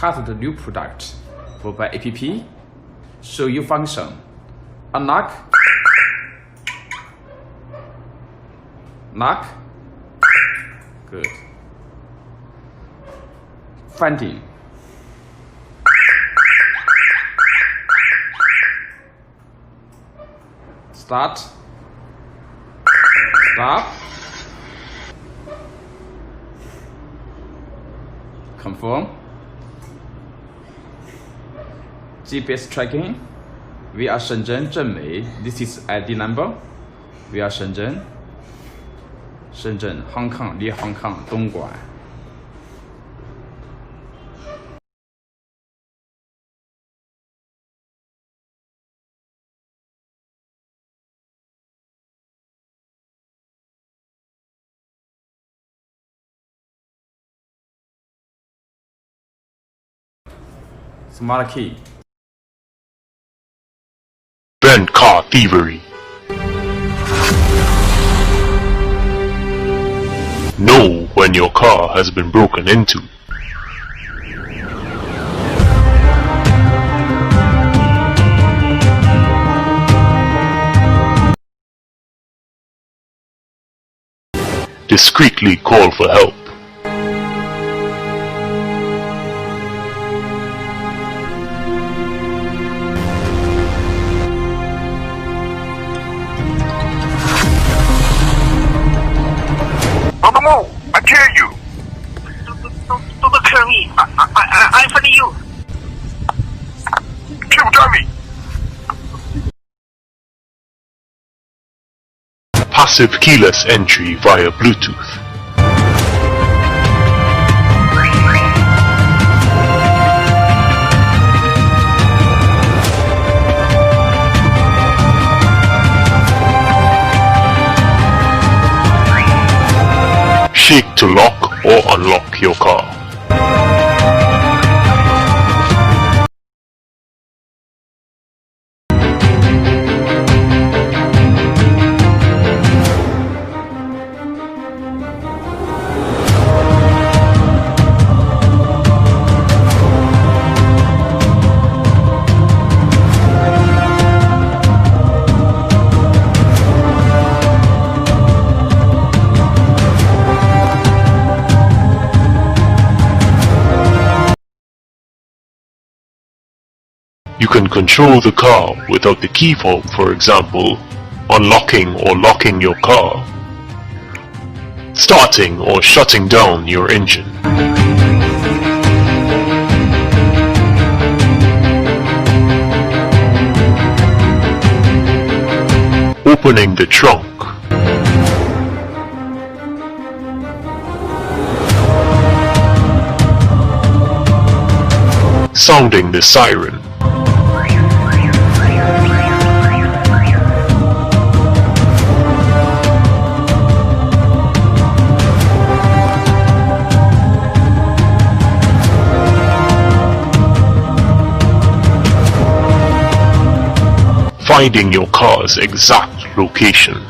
Cardot new product. Mobile app. Show you function. Unlock. Lock. Good. Finding. Start. Stop. Confirm. GPS tracking. We are Shenzhen, Zhenmei. This is ID number. We are Shenzhen. Shenzhen, Hong Kong, near Hong Kong, Dongguan. Smart key. Prevent car thievery. Know when your car has been broken into. Discreetly call for help. No, I tell you. Don't kill me. I'm fighting you. Kill Tommy. Passive keyless entry via Bluetooth. Shake to lock or unlock your car. You can control the car without the key fob, for example, unlocking or locking your car, starting or shutting down your engine, opening the trunk, sounding the siren, finding your car's exact location.